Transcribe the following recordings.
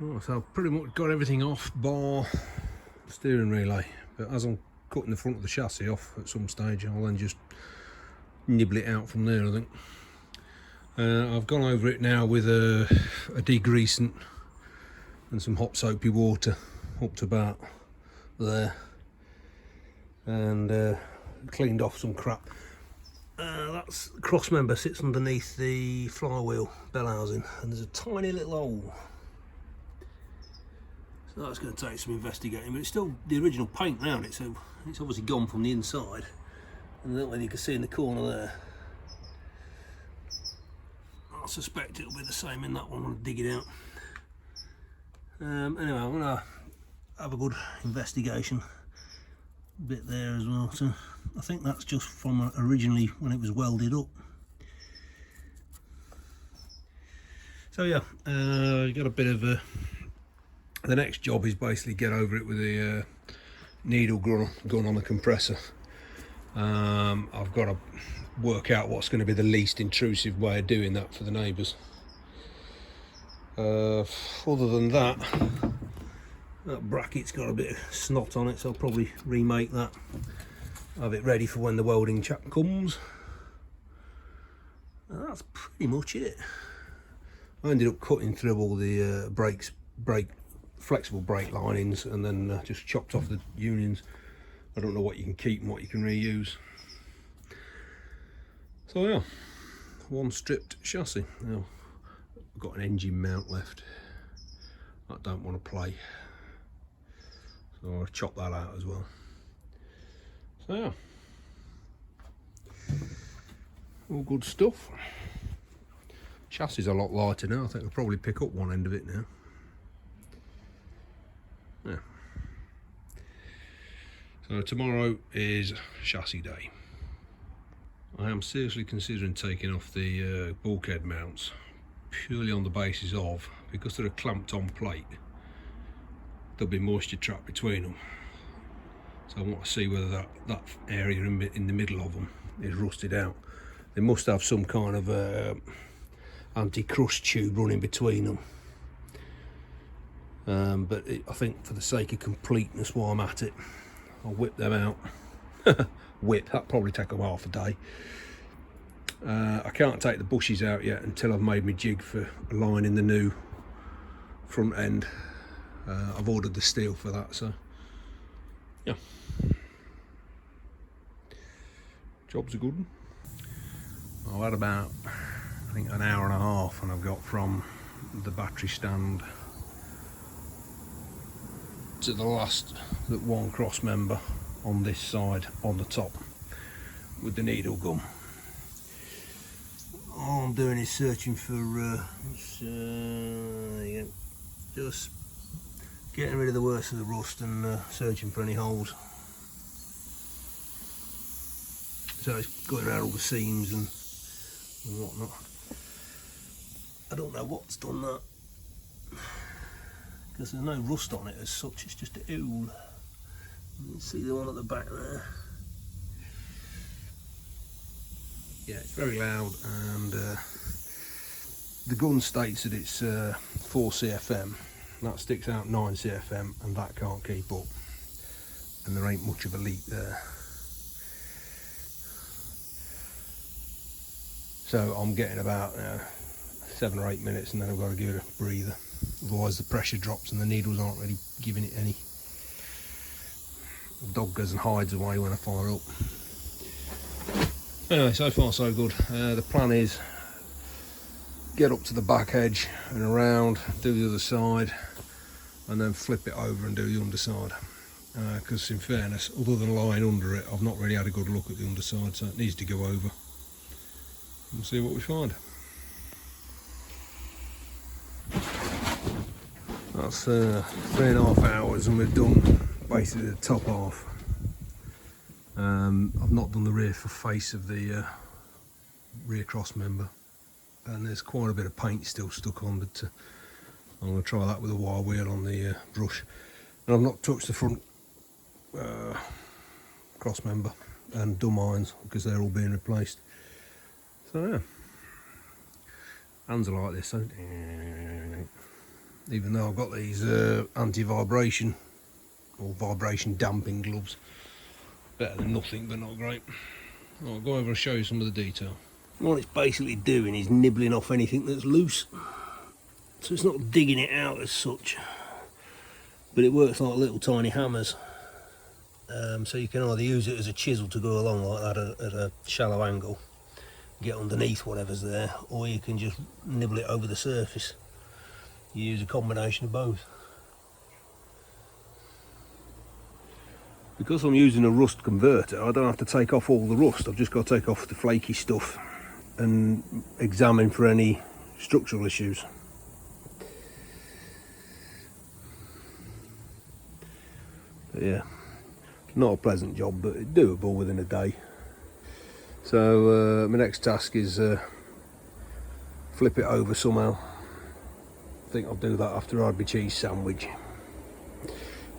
Right, so I've pretty much got everything off bar steering relay, but as I'm cutting the front of the chassis off at some stage, I'll then just nibble it out from there, I think. I've gone over it now with a degreasant and some hot soapy water up to about there, and cleaned off some crap. That's the cross member sits underneath the flywheel bell housing, and there's a tiny little hole. So that's going to take some investigating, but it's still the original paint around it, so it's obviously gone from the inside. And then you can see in the corner there, I suspect it'll be the same in that one when I dig it out. Anyway, I'm going to have a good investigation bit there as well. So I think that's just from originally when it was welded up. So yeah, got a bit of a... The next job is basically get over it with a needle gun on the compressor. I've got to work out what's going to be the least intrusive way of doing that for the neighbours. Other than that, that bracket's got a bit of snot on it, so I'll probably remake that, have it ready for when the welding chap comes. And that's pretty much it. I ended up cutting through all the flexible brake linings, and then just chopped off the unions. I don't know what you can keep and what you can reuse. So yeah, one stripped chassis. Now I've got an engine mount left I don't want to play, so I'll chop that out as well. So yeah, all good stuff. Chassis is a lot lighter now. I think I'll probably pick up one end of it now. Yeah. So tomorrow is chassis day. I am seriously considering taking off the bulkhead mounts, purely on the basis of, because they're a clamped on plate, there'll be moisture trapped between them. So I want to see whether that area in the middle of them is rusted out. They must have some kind of anti-crust tube running between them. But I think for the sake of completeness while I'm at it, I'll whip them out. That'll probably take them half a day. I can't take the bushes out yet until I've made my jig for aligning the new front end. I've ordered the steel for that, so yeah, job's a good one. I've had about, I think, an hour and a half, and I've got from the battery stand to the last one cross member on this side on the top with the needle gun. All I'm doing is searching for just getting rid of the worst of the rust and searching for any holes. So it's going around all the seams and whatnot. I don't know what's done that, because there's no rust on it as such, it's just a ool. You can see the one at the back there. Yeah, it's very loud, and the gun states that it's 4 CFM. That sticks out 9 CFM, and that can't keep up, and there ain't much of a leak there. So I'm getting about 7 or 8 minutes, and then I've got to give it a breather. Otherwise the pressure drops and the needles aren't really giving it any. The dog goes and hides away when I fire up. Anyway, so far so good. The plan is get up to the back edge and around, do the other side, and then flip it over and do the underside. Because in fairness, other than lying under it, I've not really had a good look at the underside, so it needs to go over. We'll see what we find. That's 3.5 hours, and we've done basically the top half. I've not done the rear face of the rear cross member, and there's quite a bit of paint still stuck on, but I'm going to try that with a wire wheel on the brush. And I've not touched the front cross member and dumb irons, because they're all being replaced. So yeah, hands are like this, so even though I've got these anti-vibration or vibration damping gloves. Better than nothing, but not great. I'll go over and show you some of the detail. What it's basically doing is nibbling off anything that's loose. So it's not digging it out as such, but it works like little tiny hammers. So you can either use it as a chisel to go along like that at a shallow angle, get underneath whatever's there, or you can just nibble it over the surface. You use a combination of both. Because I'm using a rust converter, I don't have to take off all the rust. I've just got to take off the flaky stuff and examine for any structural issues. But yeah, not a pleasant job, but doable within a day. So my next task is flip it over somehow. I think I'll do that after I'd my cheese sandwich,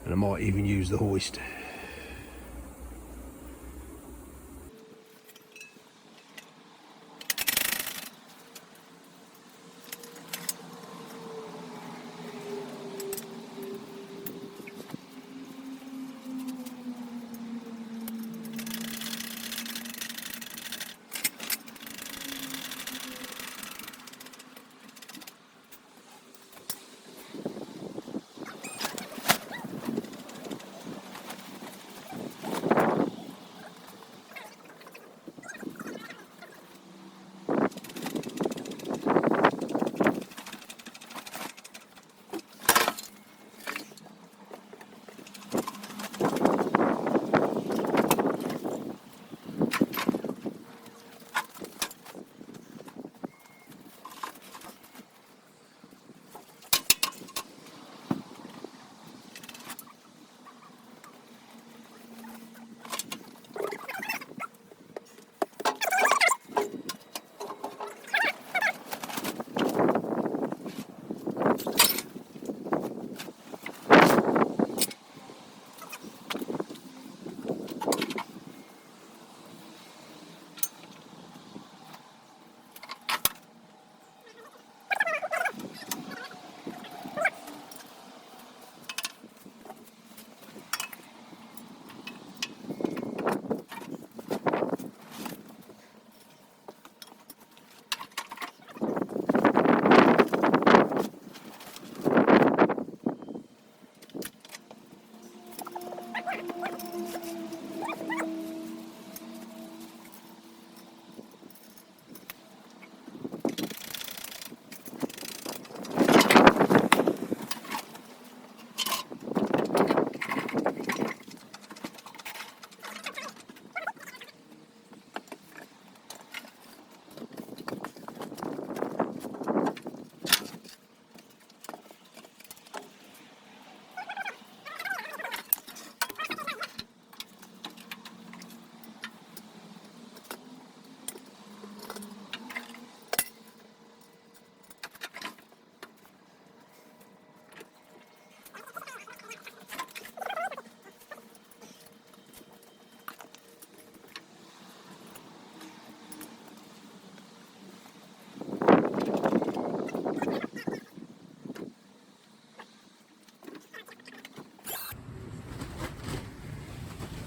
and I might even use the hoist.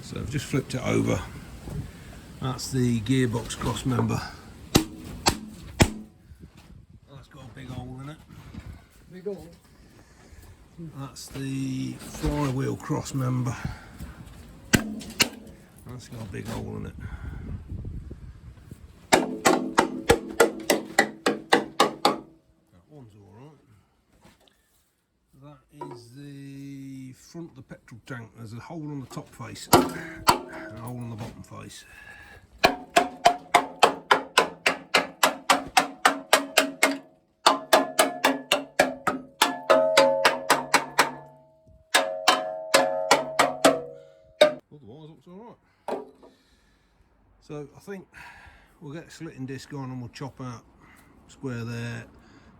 So I've just flipped it over. That's the gearbox cross member. That's got a big hole in it. Big hole? That's the flywheel cross member. That's got a big hole in it. That one's alright. That is the front of the petrol tank. There's a hole on the top face and a hole on the bottom face. Otherwise, looks alright. So I think we'll get a slitting disc on and we'll chop out square there.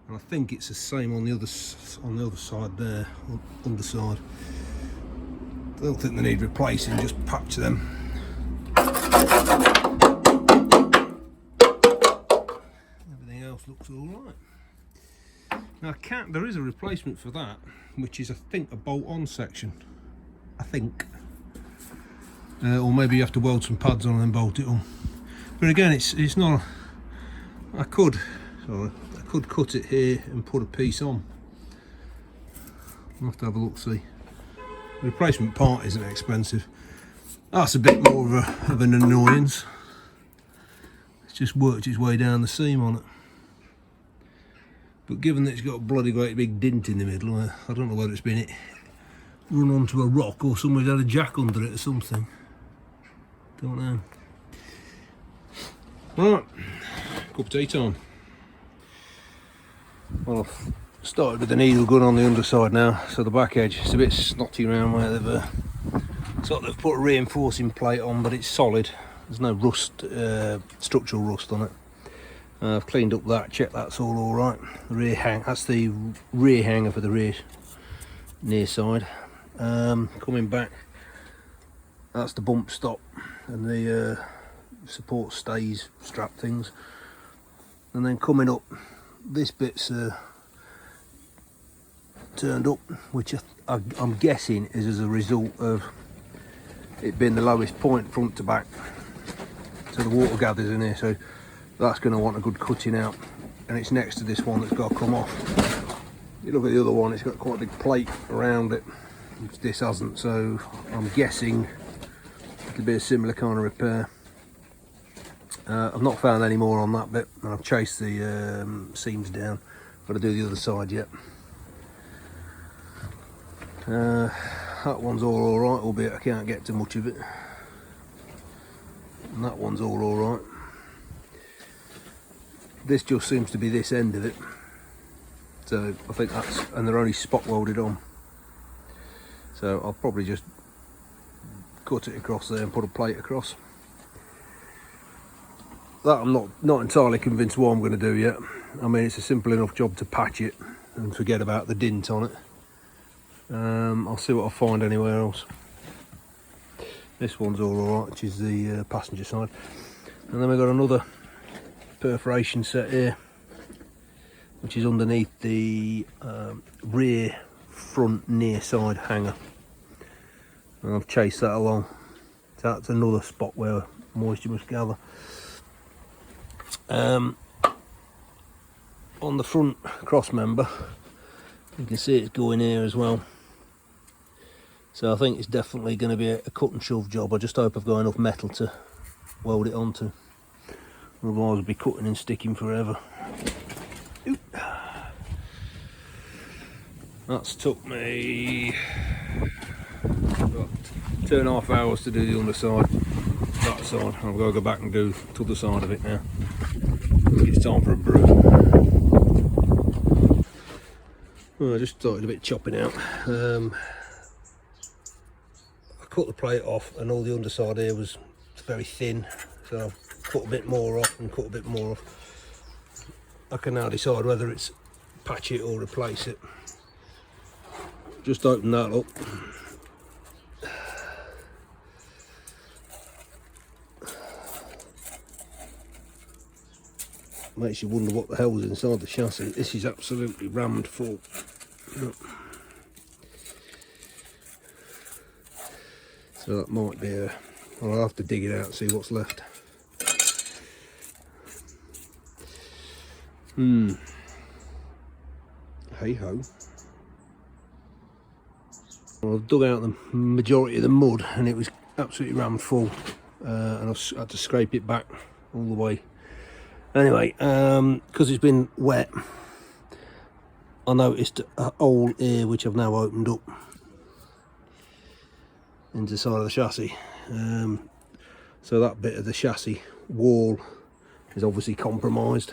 And I think it's the same on the other side there, underside. I don't think they need replacing, just patch them. Everything else looks all right. Now there is a replacement for that, which is I think a bolt-on section. I think. Or maybe you have to weld some pads on and then bolt it on. But again, it's not. I could cut it here and put a piece on. I'll have to have a look, see. The replacement part isn't expensive. That's a bit more of an annoyance. It's just worked its way down the seam on it. But given that it's got a bloody great big dint in the middle, I don't know whether it's been run onto a rock or somebody's had a jack under it or something. Don't know. Right, cup of tea time. Well, I've started with the needle gun on the underside now, so the back edge is a bit snotty around where they've put a reinforcing plate on, but it's solid. There's no rust, structural rust on it. I've cleaned up that, checked that's all right. The rear that's the rear hanger for the rear near side. Coming back, that's the bump stop and the support stays strap things. And then coming up, this bit's turned up, which I'm guessing is as a result of it being the lowest point front to back. So the water gathers in here, so that's going to want a good cutting out, and it's next to this one that's got to come off. You look at the other one, it's got quite a big plate around it, which this hasn't, so I'm guessing it'll be a similar kind of repair. I've not found any more on that bit, and I've chased the seams down. Got to do the other side yet. That one's all alright, albeit I can't get to much of it. And that one's all alright. This just seems to be this end of it, so I think that's, and they're only spot welded on, so I'll probably just cut it across there and put a plate across. That I'm not entirely convinced what I'm going to do yet. I mean, it's a simple enough job to patch it and forget about the dint on it. I'll see what I find anywhere else. This one's all alright, which is the passenger side, and then we've got another perforation set here, which is underneath the rear front near side hanger, and I've chased that along. So that's another spot where moisture must gather. On the front cross member, you can see it's going here as well, so I think it's definitely going to be a cut and shove job. I just hope I've got enough metal to weld it onto. Otherwise I'll be cutting and sticking forever. Oop. That's took me about 2.5 hours to do the underside, that side. I've got to go back and do the other side of it now. It's time for a brew. Well, I just started a bit chopping out. I cut the plate off and all the underside here was very thin, so cut a bit more off and cut a bit more off. I can now decide whether it's patch it or replace it. Just open that up. Makes you wonder what the hell was inside the chassis. This is absolutely rammed full. So that might be a... I'll have to dig it out and see what's left. Hey ho. Well, I've dug out the majority of the mud and it was absolutely rammed full, and I've had to scrape it back all the way. Anyway, because it's been wet, I noticed a hole here which I've now opened up into the side of the chassis. So that bit of the chassis wall is obviously compromised.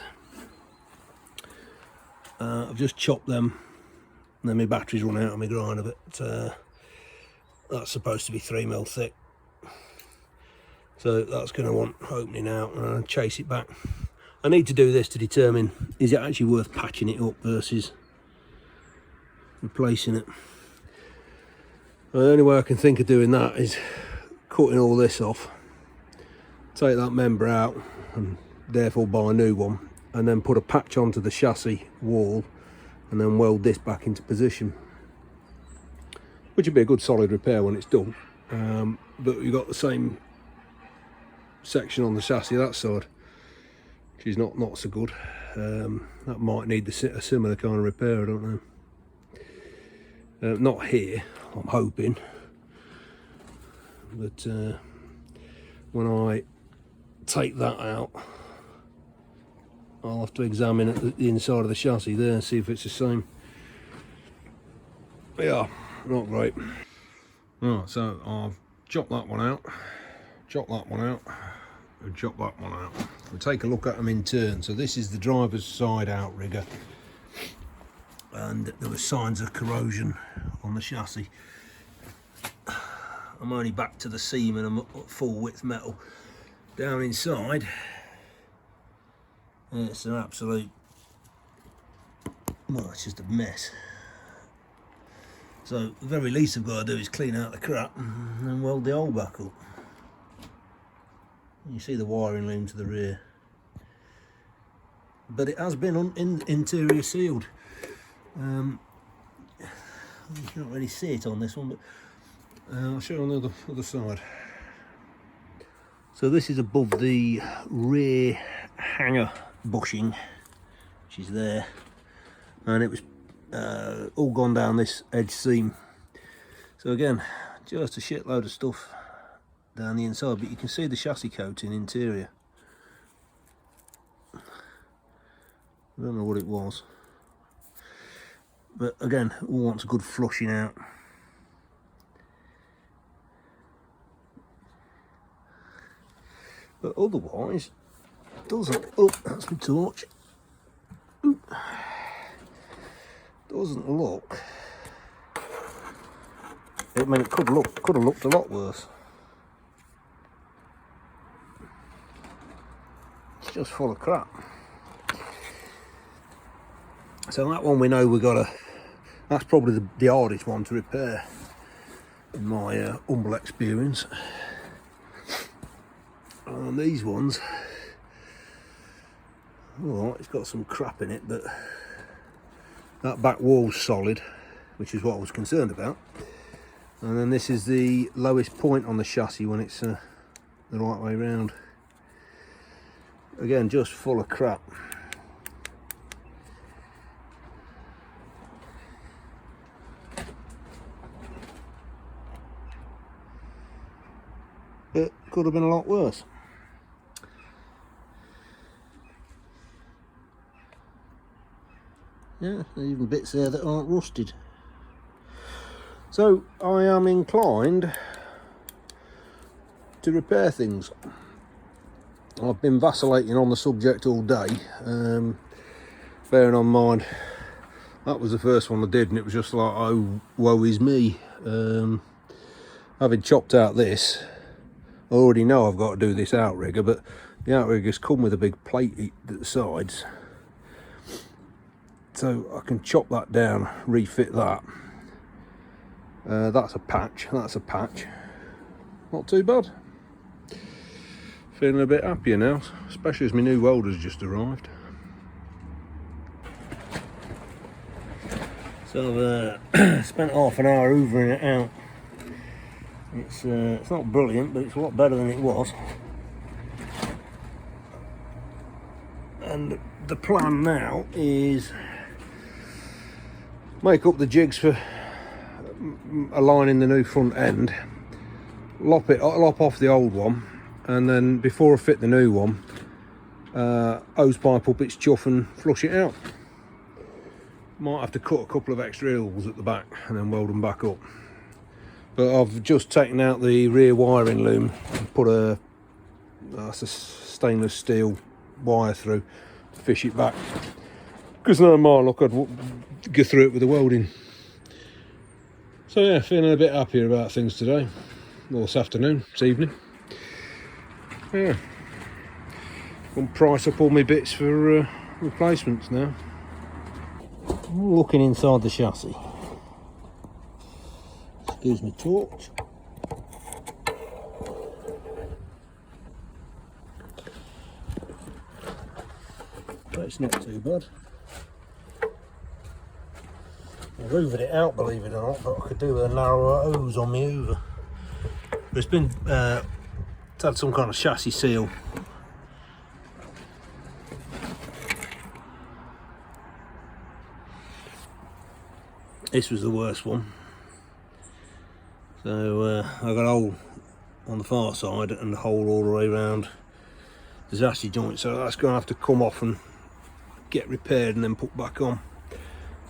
I've just chopped them, and then my batteries run out on my grinder, but that's supposed to be 3mm thick. So that's going to want opening out, and I'll chase it back. I need to do this to determine, is it actually worth patching it up versus replacing it. The only way I can think of doing that is cutting all this off, take that member out and therefore buy a new one, and then put a patch onto the chassis wall and then weld this back into position, which would be a good solid repair when it's done. But you've got the same section on the chassis that side, which is not so good. That might need a similar kind of repair, I don't know. Not here, I'm hoping, but when I take that out, I'll have to examine the inside of the chassis there and see if it's the same. Yeah, not great. Right, so I've chopped that one out, chopped that one out, and chop that one out. We'll take a look at them in turn. So this is the driver's side outrigger, and there were signs of corrosion on the chassis. I'm only back to the seam and I'm at full width metal. Down inside, it's an absolute, well, it's just a mess. So the very least I've got to do is clean out the crap and then weld the hole back up. You see the wiring loom to the rear, but it has been interior sealed. You can't really see it on this one, but I'll show you on the other side. So this is above the rear hanger bushing, which is there, and it was all gone down this edge seam. So again, just a shitload of stuff down the inside, but you can see the chassis coating interior. I don't know what it was, but again, all wants a good flushing out. But otherwise, doesn't, oh, that's my torch. Ooh. Doesn't look, I mean, it could have looked a lot worse. It's just full of crap. So that one we know we got that's probably the hardest one to repair in my humble experience. And these ones, alright, it's got some crap in it, but that back wall's solid, which is what I was concerned about. And then this is the lowest point on the chassis when it's the right way round. Again, just full of crap. It could have been a lot worse. Yeah, there's even bits there that aren't rusted. So I am inclined to repair things. I've been vacillating on the subject all day, bearing on mind that was the first one I did, and it was just like, oh, woe is me. Having chopped out this, I already know I've got to do this outrigger, but the outriggers come with a big plate at the sides, so I can chop that down, refit that. That's a patch, not too bad. Feeling a bit happier now, especially as my new welder's just arrived. So I've spent half an hour hoovering it out. It's not brilliant, but it's a lot better than it was. And the plan now is make up the jigs for aligning the new front end, lop off the old one, and then before I fit the new one, hose pipe up its chuff and flush it out. Might have to cut a couple of extra holes at the back and then weld them back up. But I've just taken out the rear wiring loom and put a stainless steel wire through to fish it back, because no more luck I'd go through it with the welding. So yeah, feeling a bit happier about things today, or this afternoon, this evening. Yeah, gonna price up all my bits for replacements now. Looking inside the chassis. Excuse me, torch. But it's not too bad. I hoovered it out, believe it or not, but I could do with a narrower hose on my hoover. But it's been, it's had some kind of chassis seal. This was the worst one. So I got a hole on the far side and a hole all the way around the chassis joint, so that's going to have to come off and get repaired and then put back on.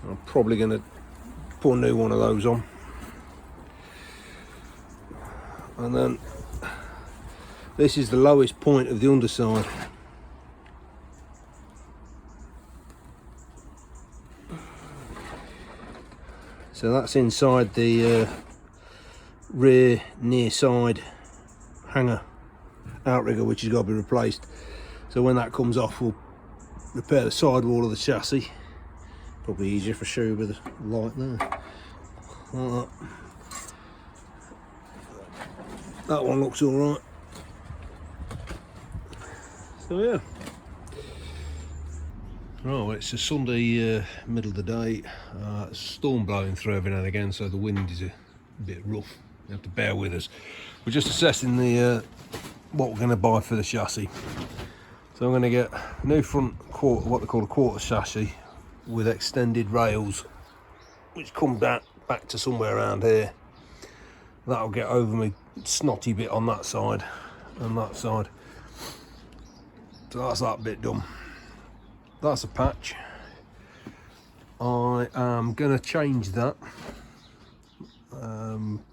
I'm probably going to put a new one of those on. And then this is the lowest point of the underside. So that's inside the rear near side hanger outrigger, which has got to be replaced. So when that comes off, we'll repair the sidewall of the chassis. Probably easier for show with the light there. Like that. That one looks all right. So yeah. Right, well, it's a Sunday, middle of the day. Storm blowing through every now and again, so the wind is a bit rough. You have to bear with us. We're just assessing the what we're going to buy for the chassis. So I'm going to get a new front quarter, what they call a quarter chassis, with extended rails, which come back to somewhere around here. That'll get over my snotty bit on that side and that side. So that's that bit done. That's a patch. I am going to change that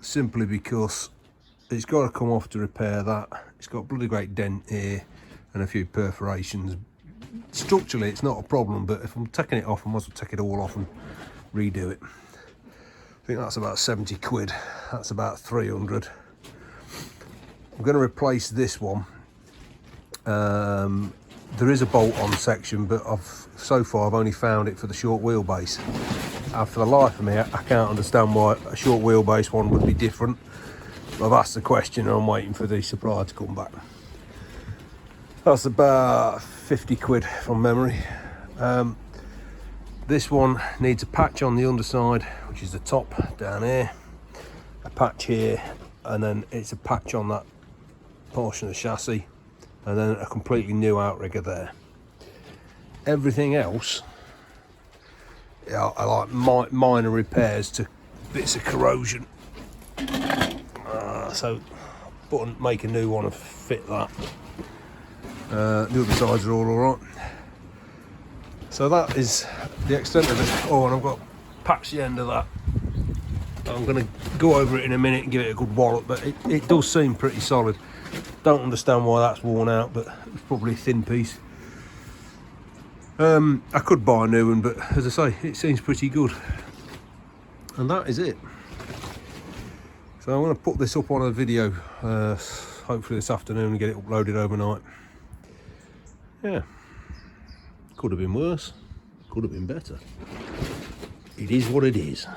simply because it's got to come off to repair that. It's got a bloody great dent here and a few perforations. Structurally it's not a problem, but if I'm taking it off, I might as well take it all off and redo it. I think that's about 70 quid. That's about 300. I'm going to replace this one. There is a bolt-on section, but so far I've only found it for the short wheelbase. And for the life of me, I can't understand why a short wheelbase one would be different. I've asked the question and I'm waiting for the supplier to come back. That's about 50 quid from memory. This one needs a patch on the underside, which is the top down here, a patch here, and then it's a patch on that portion of the chassis, and then a completely new outrigger there. Everything else, yeah, I like minor repairs to bits of corrosion. So make a new one and fit that. The other sides are all right. So that is the extent of it. Oh, and I've got patched the end of that. I'm going to go over it in a minute and give it a good wallop, but it does seem pretty solid. Don't understand why that's worn out, but it's probably a thin piece. I could buy a new one, but as I say, it seems pretty good. And that is it. So I'm going to put this up on a video, hopefully this afternoon, and get it uploaded overnight. Yeah. Could have been worse, could have been better. It is what it is.